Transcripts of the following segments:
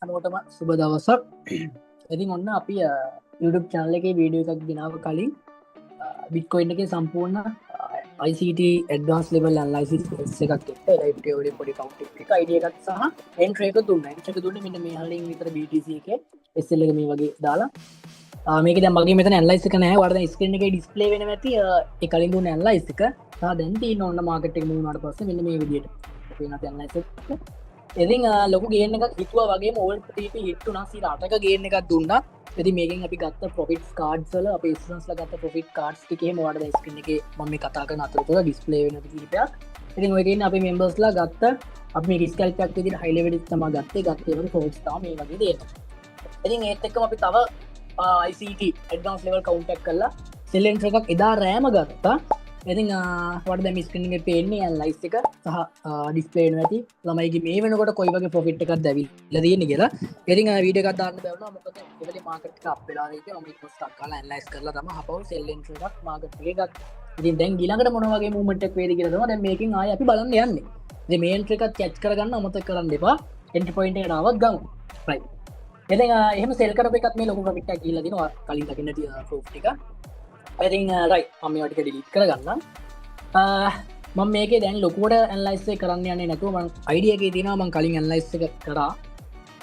හැමෝටම සුබ දවසක්. ඉතින් ඔන්න අපි YouTube channel එකේ වීඩියෝ එකක් ගෙනාව කලින් Bitcoin එකේ සම්පූර්ණ ICT advanced level analysis එකක් එක්ක live theory පොඩි count එක idea එකක් සහ entry එක දුන්නා. entry එක දුන්නේ මෙන්න මේ හරින් විතර BTC එකේ SL එක මේ වගේ දාලා මේක දැන් මගේ මෙතන analyze එක නැහැ. ඔයාලා දැන් screen එකේ display වෙනවා ඇති. ඒ කලින් දුන්න analyze එක. දැන් තියෙන ඔන්න market එක move වුණාට පස්සේ මෙන්න මේ විදියට වෙනත් analyze එක. ඉතින් ලොකු ගේන් එකක් හිතුවා වගේම ඕල්ඩ් TP හිට් වුණා 8ක ගේන් එකක් දුන්නා. ඉතින් මේකෙන් අපි ගත්ත ප්‍රොෆිට් කාඩ්ස් වල අපේ ඉන්ස්ටන්ස්ලා ගත්ත ප්‍රොෆිට් කාඩ්ස් ටික එහෙම ඔයාලට දැන් ස්ක්‍රීන් එකේ මම මේ කතා කරන අතරතුර ඩිස්ප්ලේ වෙන කිහිපයක්. ඉතින් ඔය කියන්නේ අපේ මෙම්බර්ස්ලා ගත්ත අපි මේ ස්කැල්ප් එකක් විදිහට හයි ලෙවල් එකක් තමයි ගත්තේ වගේ ප්‍රොෆිට්ස් තමයි මේ වගේ දෙන්න. ඉතින් ඒත් එක්කම අපි තව ICT advanced level count එකක් කරලා sell entry එකක් එදා රෑම ගත්තා. ඉතින් ඔයාලට දැන් මේ ස්ක්‍රීන් එකේ පේන්නේ ඇනලයිස් එක සහ ඩිස්ප්ලේ වෙනවා ඇති ළමයිගේ මේ වෙනකොට කොයි වගේ ප්‍රොෆිට් එකක්ද ඇවිල්ලා තියෙන්නේ කියලා. ඉතින් වීඩියෝ එකක් දාන්න බැවුණා මොකද ඒකේ මාකට් එක අප් වෙලා ඉන්නේ මම ඒක ස්ටක් කරලා ඇනලයිස් කරලා තමයි අපව සෙල් එන්ට්‍රි එකක් මාකට් එකේ ගත්තා. ඉතින් දැන් ඊළඟට මොන වගේ මූව්මන්ට් එකක් වේද කියලා තමයි දැන් මේකෙන් ආයෙ අපි බලන්න යන්නේ. ඉතින් මේ එන්ට්‍රි එකත් කැච් කරගන්න අමතක කරන්න එපා. එන්ට්‍රි පොයින්ට් එකට ආවත් ගමු. රයිට්. ඉතින් එහෙම සෙල් කරපු එකත් මේ ලොකු ප්‍රොෆිට් එකක් ගිහිල්ලා දිනවා කලින් දකින්න තියෙන ප්‍රූෆ් ටික. ඉතින් රයිට් මම මේවා ටික ඩිලීට් කරගන්නම්. මම මේකේ දැන් ලොකුවට ඇනලයිස් එක කරන්න යන්නේ නැතුව මම අයිඩියා එකේ තියෙනවා මම කලින් ඇනලයිස් එක කරා.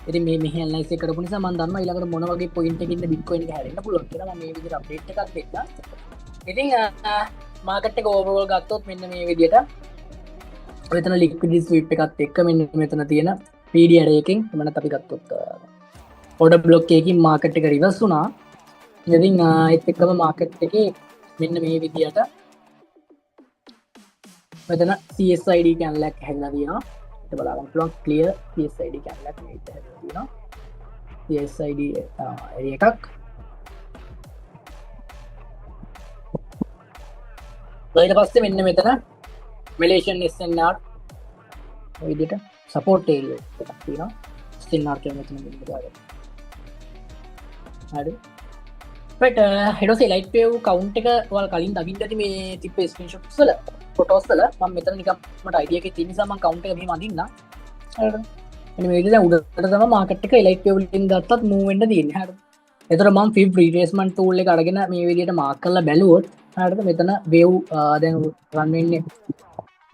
ඉතින් මේ මෙහි ඇනලයිස් එක කරපු නිසා මම දන්නවා ඊළඟට මොන වගේ පොයින්ට් එකකින්ද Bitcoin එක හැරෙන්න පුළුවන් කියලා. මම මේ විදිහට අප්ඩේට් එකක් දෙන්නම්. ඉතින් මාකට් එක ඕවර්ऑල් ගත්තොත් මෙන්න මේ විදිහට මෙතන ලික්විඩිටි ස්වීප් එකත් එක්ක මෙන්න මෙතන තියෙන PD array එකෙන් එමණත් අපි ගත්තොත් order block එකකින් මාකට් එක රිවර්ස් වුණා. ඉතින් ඒත් එක්කම මාකට් එකේ මෙන්න මේ විදිහට මෙතන CSID channel එකක් හැදලා තියෙනවා. ඒක බලන්න පුළුවන් clear CSID channel එකක් මේක හැදලා තියෙනවා. CSID එකක්. ඊට පස්සේ මෙන්න මෙතන Malaysian SNR ඔය විදිහට support area එකක් තියෙනවා. SNR කියන මෙතන මෙන්න දාගන්න. හරි. right ඊට පස්සේ light wave count එක ඔයාලා කලින් දකින්න ඇති මේ තිබ්බ screenshots වල ෆොටෝස් වල මම මෙතන නිකන් මට අයිඩියා එකක් තියෙන නිසා මම කවුන්ට් එක මෙහෙම අදින්න. හරිද? එනි මේක දැන් උඩට තමයි මාකට් එක එලයිට් වේව් වලින් ගත්තත් මූව් වෙන්න තියෙන්නේ. හරිද? ඒතර මම ෆිබ් රිට්‍රේස්මන්ට් ටූල් එක අරගෙන මේ විදිහට මාක් කරලා බැලුවොත් හරිද? මෙතන වේව් දැන් රන් වෙන්නේ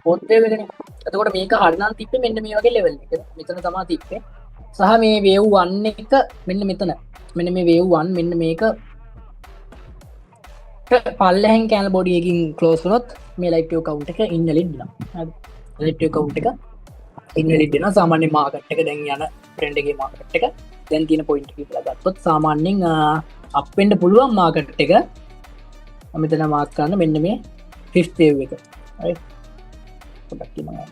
පොත් වේව් එකනේ. එතකොට මේක හරිනම් තිබ්බේ මෙන්න මේ වගේ ලෙවල් එක. මෙතන තමයි තිබ්බේ. සහ මේ වේව් 1 එක මෙන්න මෙතන. මෙන්න මේ වේව් 1 මෙන්න මේක පල්ලෙහෙන් කැනල් බොඩි එකකින් ක්ලෝස් වුණොත් මේ ලයිට් වේව් කවුන්ට් එක ඉන්වැලිඩ් වෙනවා. හරි. ලයිට් වේව් කවුන්ට් එක ඉන්වැලිඩ් වෙනවා. සාමාන්‍ය මාකට් එක දැන් යන ට්‍රෙන්ඩ් එකේ මාකට් එක දැන් තියෙන පොයින්ට් එක කියලා ගත්තොත් සාමාන්‍යයෙන් අප් වෙන්න පුළුවන් මාකට් එක. මම මෙතන මාක් කරන මෙන්න මේ 5th වේව් එක. හරි. පොඩ්ඩක් කියනවා.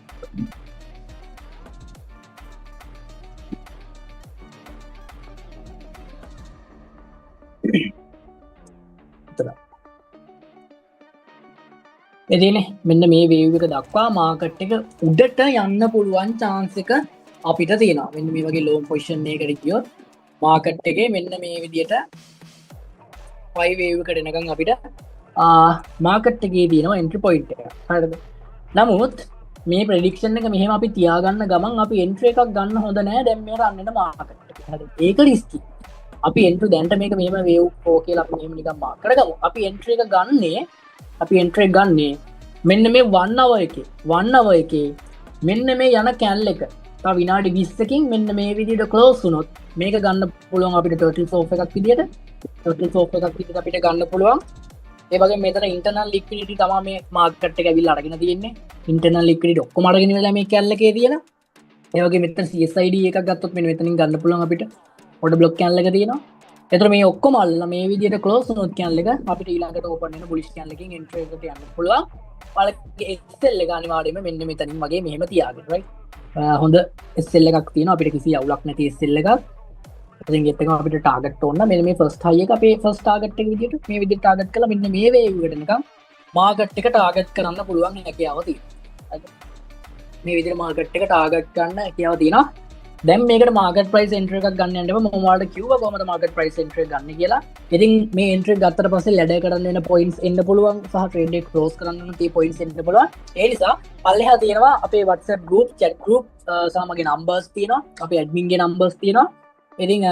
එදනේ මෙන්න මේ වේව් එක දක්වා මාකට් එක උඩට යන්න පුළුවන් chance එක අපිට තියෙනවා. මෙන්න මේ වගේ long position එකකට ගියොත් මාකට් එකේ මෙන්න මේ විදියට 5 වේව් එකට එනකන් අපිට මාකට් එකේ තියෙනවා entry point එක. හරිද? නමුත් මේ prediction එක මෙහෙම අපි තියාගන්න ගමන් අපි entry එකක් ගන්න හොඳ නෑ දැන් මේ රන් වෙන මාකට් එක. හරිද? ඒක රිස්කි. අපි entry දැන්ට මේක මෙහෙම වේව් 4 කියලා අපි මෙහෙම නිකන් මාක් කරගමු. අපි entry එක ගන්නේ අපි එන්ට්‍රි එක ගන්නේ මෙන්න මේ 1 hour එකේ මෙන්න මේ යන කැන්ල් එක තව විනාඩි 20කින් මෙන්න මේ විදිහට ක්ලෝස් වුණොත් මේක ගන්න පුළුවන් අපිට 34 එකක් විදිහට අපිට ගන්න පුළුවන්. ඒ වගේම මෙතන ඉන්ටර්නල් ලික්විඩිටි තමයි මේ මාකට් එක ඇවිල්ලා අරගෙන තියෙන්නේ. ඉන්ටර්නල් ලික්විඩිටි ඔක්කොම අරගෙන ඉවරලා මේ කැන්ල් එකේ තියෙන. ඒ වගේ මෙතන CSID එකක් ගත්තොත් මෙන්න මෙතනින් ගන්න පුළුවන් අපිට order block කැන්ල් එක තියෙනවා. එතකොට මේ ඔක්කොම අල්ලලා මේ විදිහට ක්ලෝස් වුණොත් කැන්ල් එක අපිට ඊළඟට ඕපන් වෙන බුලිෂ් කැන්ල් එකකින් එන්ට්‍රි එකට යන්න පුළුවන්. ඔයාලගේ SL එක අනිවාර්යයෙන්ම මෙන්න මෙතනින් වගේ මෙහෙම තියාගන්න. රයිට්. හොඳ SL එකක් තියෙනවා අපිට කිසි අවුලක් නැති SL එකක්. ඉතින් ඒත් එකම අපිට ටාගට් ඕන මෙන්න මේ ෆස්ට් හයි එක අපේ ෆස්ට් ටාගට් එක විදිහට මේ විදිහට ටාගට් කරලා මෙන්න මේ වේව් එකට නිකන් මාකට් එක ටාගට් කරන්න පුළුවන් හැකියාව තියෙනවා. හරිද? මේ විදිහට මාකට් එක ටාගට් ගන්න හැකියාව තියෙනවා. දැන් මේකට මාකට් ප්‍රයිස් එන්ට්‍රි එකක් ගන්න යන්න බෑ. මම ඔයාලට කිව්වා කොහමද මාකට් ප්‍රයිස් එන්ට්‍රි එක ගන්න කියලා. ඉතින් මේ එන්ට්‍රි එක ගත්තට පස්සේ ලැඩර් කරන්න වෙන පොයින්ට්ස් එන්න පුළුවන් සහ ට්‍රේඩ් එක ක්ලෝස් කරන්න වෙන tie පොයින්ට්ස් එන්න පුළුවන්. ඒ නිසා පල්ලෙහා තියෙනවා අපේ WhatsApp group, chat group සහ මගේ numbers තියෙනවා. අපේ admin ගේ numbers තියෙනවා. ඉතින්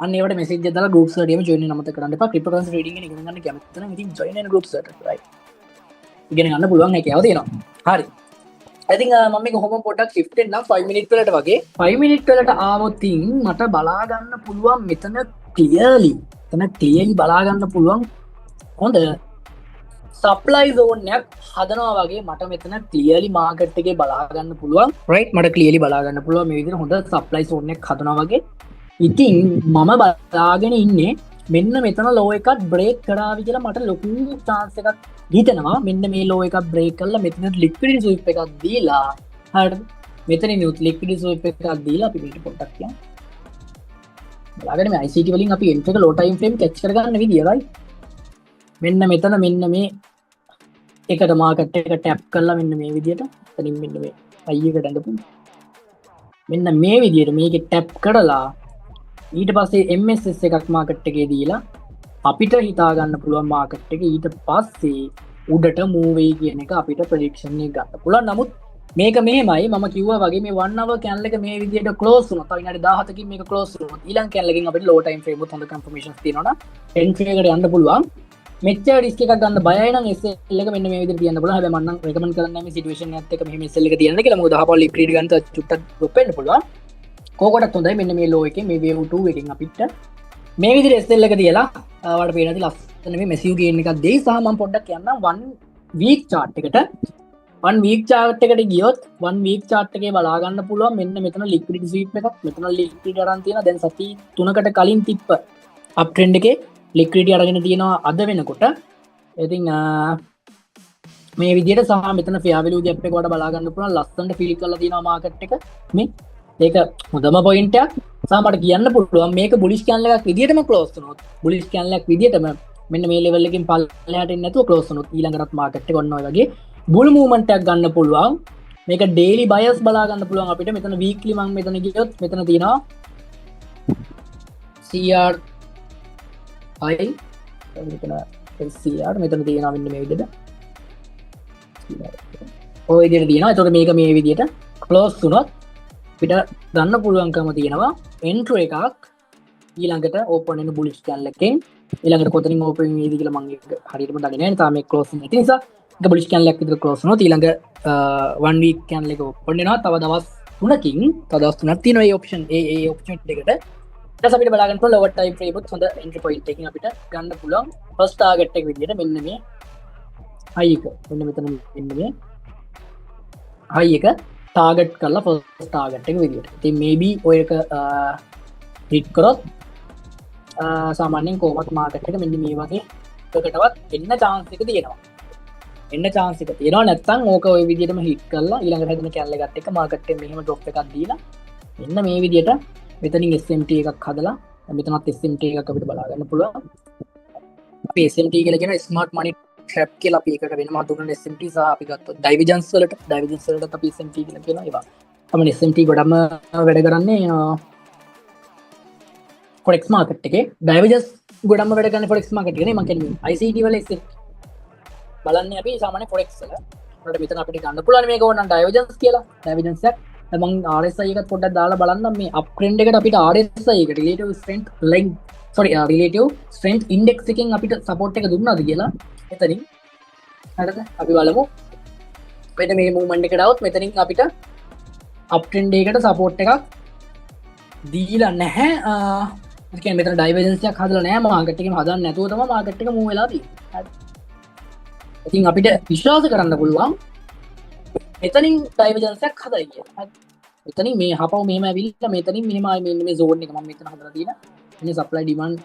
අන්නේවට මෙසේජ් දාලා groups වලටම join වෙන්න අමතක කරන්න එපා. cryptocurrency trading එක ඉගෙන ගන්න කැමති නම් ඉතින් join වෙන groups වලට right. ඉගෙන ගන්න පුළුවන් හැකියාව තියෙනවා. හරි. ඉතින් මම මේක කොහොම පොඩ්ඩක් shift වෙන්නම් 5 minute වලට වගේ. 5 minute වලට ආවොත් මට බලා ගන්න පුළුවන් මෙතන clearly. එතන clearly බලා ගන්න පුළුවන් හොඳ supply zone එකක් හදනවා වගේ මට මෙතන clearly market එකේ බලා ගන්න පුළුවන්. right මට clearly බලා ගන්න පුළුවන් මේ විදිහට හොඳ supply zone එකක් හදනවා වගේ. ඉතින් මම බලාගෙන ඉන්නේ මෙන්න මෙතන low එකක් break කරාවි කියලා මට ලොකු chance එකක් හිතෙනවා. මෙන්න මේ low එකක් break කරලා මෙතන liquidity sweep එකක් දීලා හරිද මෙතනින් liquidity sweep එකක් දීලා අපි මේක පොඩ්ඩක් කියමු. බලාගෙන මේ ICT වලින් අපි entry එක low time frame catch කරගන්න විදිය right. මෙන්න මෙතන මෙන්න මේ එකට මාකට් එක ටැප් කරලා මෙන්න මේ විදියට එතනින් මෙන්න මේ high එකට ඇඳපු මෙන්න මේ විදියට මේකේ ටැප් කරලා ඊට පස්සේ MSS එකක් මාකට් එකේ දීලා අපිට හිතා ගන්න පුළුවන් මාකට් එක ඊට පස්සේ උඩට move වෙයි කියන එක අපිට prediction එක ගන්න පුළුවන්. නමුත් මේක මෙහෙමයි මම කිව්වා වගේ මේ 1 hour candle එක මේ විදියට close වුණා. තව විනාඩි 17කින් මේක close වුණා. ඊළඟ candle එකකින් අපිට low time frame උත් හොඳ confirmations තියෙනවා නම් entry එකට යන්න පුළුවන්. මෙච්චර රිස්ක් එකක් ගන්න බයයි නම් SL එක මෙන්න මේ විදිහට තියන්න පුළුවන්. හැබැයි මම නම් රෙකමන්ඩ් කරන්නේ මේ සිටුේෂන් එකත් එක්ක මෙහෙම SL එක තියන්න කියලා. මොකද හපල් ලික්විඩ් ගන්න චුට්ටක් ඩ්‍රොප් වෙන්න පුළුවන්. කෝකටත් හොඳයි මෙන්න මේ ලෝ එකේ මේ wave 2 එකෙන් අපිට මේ විදිහට SL එක තියලා ඔයාලට පේන ඇති ලස්සන මේ massive gain එකක් දෙයි. සහ මම පොඩ්ඩක් කියන්නම් 1 week chart එකට 1 week chart එකට ගියොත් 1 week chart එකේ බලා ගන්න පුළුවන් මෙන්න මෙතන liquidity sweep එකක් මෙතන liquidity අරන් තියෙනවා. දැන් සති 3කට කලින් තිප්ප up trend එකේ liquidity අරගෙන තියෙනවා අද වෙනකොට. ඉතින් මේ විදිහට සහ මෙතන fair value gap එක වඩා බලා ගන්න පුළුවන් ලස්සනට fill කරලා තියෙනවා market එක. මේ ඒක හොඳම point එකක්. සහ මට කියන්න පුළුවන් මේක bullish candle එකක් විදිහටම close වුණොත් bullish candle එකක් විදිහටම මෙන්න මේ level එකකින් පල්ලෙහාට එන්නේ නැතුව close වුණොත් ඊළඟටත් market එක ඔන්න ඔය වගේ bull movement එකක් ගන්න පුළුවන්. මේක daily bias බලා ගන්න පුළුවන් අපිට. මෙතන weekly මම මෙතන ගියොත් මෙතන තියෙනවා CR I මෙතන LCR මෙතන තියෙනවා මෙන්න මේ විදිහට. ඔය විදිහට තියෙනවා. ඒතකොට මේක මේ විදිහට close වුණොත් අපිට ගන්න පුළුවන්කම තියෙනවා entry එකක් ඊළඟට open වෙන bullish candle එකෙන්. ඊළඟට කොතනින් open වෙයිද කියලා මම හරියටම දන්නේ නැහැ. තාම මේක close වෙන්නේ නැති නිසා ඒක bullish candle එකක් විතර close වුණොත් ඊළඟ 1 week candle එක open වෙනවා. තව දවස් 3කින් තව දවස් 3ක් තියෙනවා මේ option ඒ opportunity එකට. ඊට අපිට බලා ගන්න පුළුවන් lower time frame එකත් හොඳ entry point එකකින් අපිට ගන්න පුළුවන්. first target එක විදිහට මෙන්න මේ high එක මෙන්න මෙතන මෙන්න මේ high එක target කරලා first target එක විදිහට. ඉතින් maybe ඔය එක hit කරොත් සාමාන්‍යයෙන් කොහොමත් market එක මෙන්න මේ වගේ එකකටවත් එන්න chance එක තියෙනවා. එන්න chance එක තියෙනවා. නැත්නම් ඕක ඔය විදිහටම hit කරලා ඊළඟට හැදෙන candle එකත් එක්ක market එක මෙහෙම drop එකක් දීලා මෙන්න මේ විදිහට මෙතනින් SMT එකක් හදලා මෙතනත් SMT එකක් අපිට බලා ගන්න පුළුවන්. අපි SMT කියලා කියන smart money trap කියලා අපි එකක වෙනම හඳුන්වන SMT සහ අපි ගත්තොත් divergence වලටත් අපි SMT කියලා කියනවා. ඒවා තමයි SMT ගොඩම වැඩ කරන්නේ forex market එකේ. divergence ගොඩම වැඩ කරන්නේ forex market එකේ නේ. මම කියන්නේ ICT වල SMT බලන්නේ අපි සාමාන්‍ය forex වල. ඒකට මෙතන අපිට ගන්න පුළුවන් මේක ඕනනම් divergence කියලා. divergence එක මම RSI එකත් පොඩ්ඩක් දාලා බලන්නම්. මේ up trend එකට අපිට RSI එකට relative strength length relative strength index එකෙන් අපිට support එක දුන්නාද කියලා එතනින්. හරිද? අපි බලමු. මෙන්න මේ movement එකට આવොත් මෙතනින් අපිට up trend එකකට support එකක් දීලා නැහැ. ඒ කියන්නේ මෙතන divergence එකක් හදලා නැහැ. market එකෙන් හදන්න නැතුව තමයි market එක move වෙලා තියෙන්නේ. හරි. ඉතින් අපිට විශ්වාස කරන්න පුළුවන් මෙතනින් divergence එකක් හදයි කියලා. හරි. මෙතනින් මේ හපව මෙහෙම ඇවිල්ලා මෙතනින් මෙහෙම මේ zone එක මම මෙතන හදලා තියෙන මේ supply demand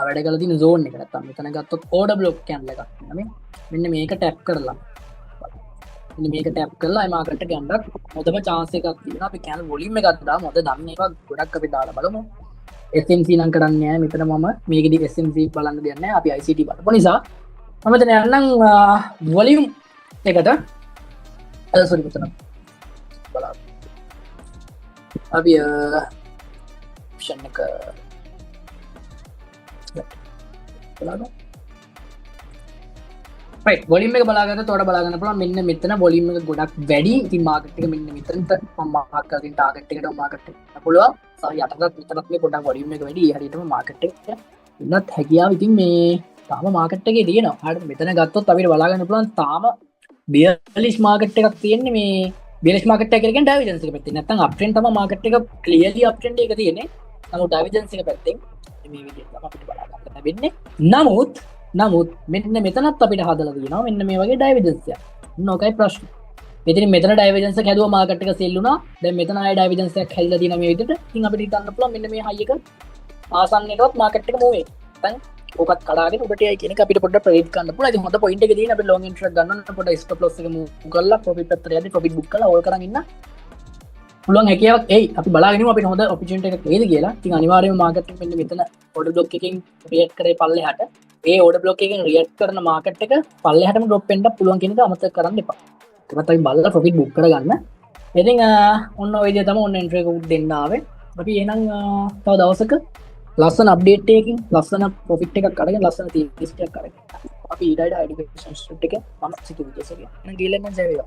වැඩ කරලා තියෙන zone එක. නැත්තම් මෙතන ගත්තොත් order block candle එකක් නෙමෙයි. මෙන්න මේක tap කරලා මෙන්න මේක tap කරලා ඒ market එක යන්න හොඳම chance එකක් තියෙනවා. අපි candle volume එකක් දාමු. මොකද දන්නේ එක ගොඩක් අපි දාලා බලමු. SMC නම් කරන්නේ නැහැ. මෙතන මම මේකෙදි SMC බලන්න දෙන්නේ නැහැ. අපි ICT බලපු නිසා මම මෙතන යන්නම් volume එකට. sorry මෙතන බලන්න. අපි option එක බලන්න. බොලිම බලාගත තොට බලාගන්න පුළ මෙන්න මෙතන බොලිම ගොඩක් වැඩි ති මාකට්ක මෙන්න මෙතනට මාකකින් ටාගට්කට මාකට පුළුව යටත් විතරත්ම ගොඩක් බොලිම එක වැඩි හරිටම මාකට් ඉන්නත් හැකියාව ඉතින් මේ තාම මාකට්ගේ තියෙන හට මෙතන ගත්තොත් අපිට බලාගන්න පුළන් තාම බියලිස් මාකට් එකක් තියෙන්නේ මේ බිලස් මාකට් එකෙන් ඩවිජන්සික පැත්ති නැතන් අපටෙන් තම මාකට් එක ක්ලියලි අපටෙන්ට එක තියෙන්නේ නමු ඩවිජන්සික පැත්තෙන් මේ විදිහට අපිට බලාගන්න වෙන්නේ නමුත් මෙන්න මෙතනත් අපිට හදලා තියෙනවා මෙන්න මේ වගේ ඩයිවිජන්සිය නොකයි ප්‍රශ්න මෙතන මෙතන ඩයිවිජන්ස් එක හැදුවා මාකට් එක සෙල් වුණා දැන් මෙතන ආය ඩයිවිජන්ස් එකක් හැදිලා තියෙනවා මේ විදිහට ඉතින් අපිට හිතන්න පුළුවන් මෙන්න මේ හයි එක ආසන්නයටවත් මාකට් එක මූව් වෙයි දැන් ඕකත් කඩාගෙන උඩට යයි කියන එක අපිට පොඩ්ඩක් ප්‍රෙඩික්ට් කරන්න පුළුවන් ඉතින් හොඳ පොයින්ට් එක තියෙන අපිට ලොන්ග් එන්ට්‍රි එකක් ගන්න ඕන පොඩ්ඩක් ස්ටොප් ලොස් එක මූව් කරලා ප්‍රොෆිට් පැත්තට යද්දි ප්‍රොෆිට් බුක් කරලා ඕල් කරන් ඉන්න පුළුවන් හැකියාවක් එයි අපි බලාගෙන ඉමු අපිට හොඳ ඔපචුනිටි එකක් එයිද කියලා ඉතින් අනිවාර්යයෙන්ම මාකට් එක මෙන්න මෙතන ඕඩර් බ්ලොක් එකකින් රියැක්ට් කරේ පල්ලෙහාට ඒ ඕඩර් බ්ලොක් එකෙන් රියැක්ට් කරන මාකට් එක පල්ලෙහාටම ඩ්‍රොප් වෙන්න පුළුවන් කියන එක අමතක කරන්න එපා. ඒකත් අපි බලලා ප්‍රොෆිට් බුක් කරගන්න. ඉතින් ඔන්න ඔය විදිය තමයි ඔන්න එන්ට්‍රි එක උඩ දෙන්න ආවේ. අපි එහෙනම් තව දවසක ලස්සන අප්ඩේට් එකකින් ලස්සන ප්‍රොෆිට් එකක් අරගෙන ලස්සන තීරණ ලිස්ට් එකක් අරගෙන අපි ඊට අයිඩිකේෂන් ස්ට්‍රැටජි එක මම සිතු විදියට එහෙනම් ගිහලා මම සේවය